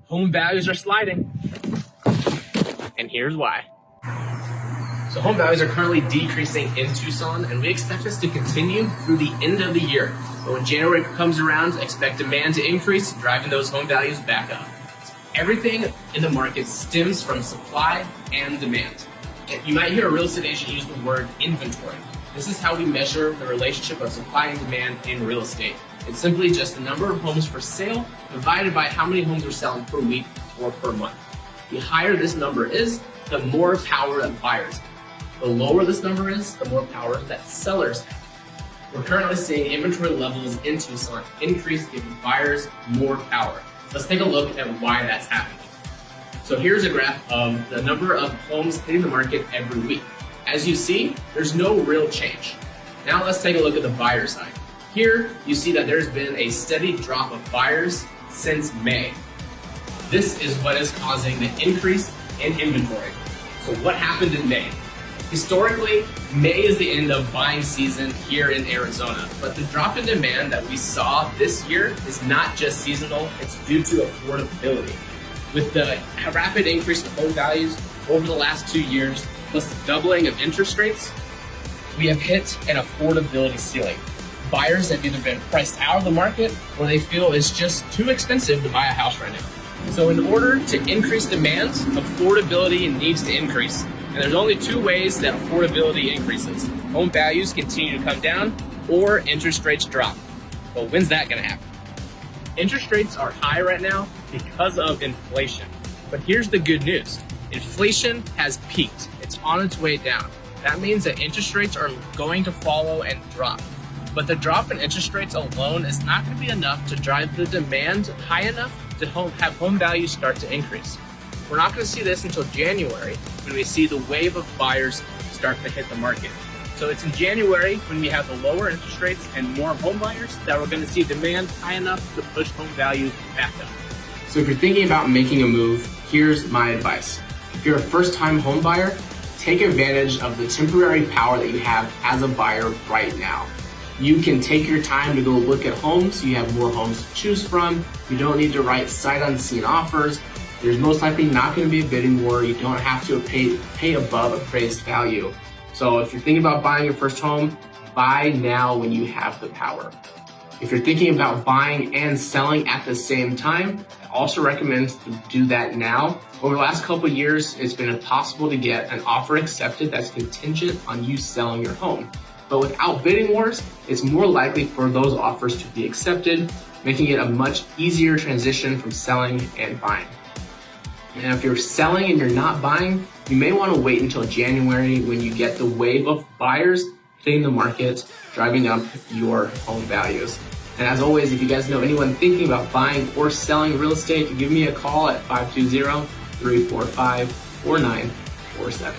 Home values are sliding. And here's why. So home values are currently decreasing in Tucson, and we expect this to continue through the end of the year. But when January comes around, expect demand to increase, driving those home values back up. Everything in the market stems from supply and demand. And you might hear a real estate agent use the word inventory. This is how we measure the relationship of supply and demand in real estate. It's simply just the number of homes for sale divided by how many homes are selling per week or per month. The higher this number is, the more power that buyers have. The lower this number is, the more power that sellers have. We're currently seeing inventory levels in Tucson increase, giving buyers more power. Let's take a look at why that's happening. So here's a graph of the number of homes hitting the market every week. As you see, there's no real change. Now let's take a look at the buyer side. Here, you see that there's been a steady drop of buyers since May. This is what is causing the increase in inventory. So what happened in May? Historically, May is the end of buying season here in Arizona, but the drop in demand that we saw this year is not just seasonal, it's due to affordability. With the rapid increase in home values over the last 2 years, plus the doubling of interest rates, we have hit an affordability ceiling. Buyers have either been priced out of the market or they feel it's just too expensive to buy a house right now. So in order to increase demand, affordability needs to increase. And there's only two ways that affordability increases. Home values continue to come down or interest rates drop. Well, when's that gonna happen? Interest rates are high right now because of inflation. But here's the good news. Inflation has peaked. It's on its way down. That means that interest rates are going to follow and drop. But the drop in interest rates alone is not going to be enough to drive the demand high enough to have home values start to increase. We're not going to see this until January when we see the wave of buyers start to hit the market. So it's in January when we have the lower interest rates and more home buyers that we're going to see demand high enough to push home values back up. So if you're thinking about making a move, here's my advice. If you're a first-time home buyer, take advantage of the temporary power that you have as a buyer right now. You can take your time to go look at homes. You have more homes to choose from. You don't need to write sight unseen offers. There's most likely not going to be a bidding war. You don't have to pay above appraised value. So if you're thinking about buying your first home, buy now when you have the power. If you're thinking about buying and selling at the same time, I also recommend to do that now. Over the last couple of years, it's been impossible to get an offer accepted that's contingent on you selling your home. But without bidding wars, it's more likely for those offers to be accepted, making it a much easier transition from selling and buying. And if you're selling and you're not buying, you may want to wait until January when you get the wave of buyers hitting the market, driving up your home values. And as always, if you guys know anyone thinking about buying or selling real estate, give me a call at 520-345-4947.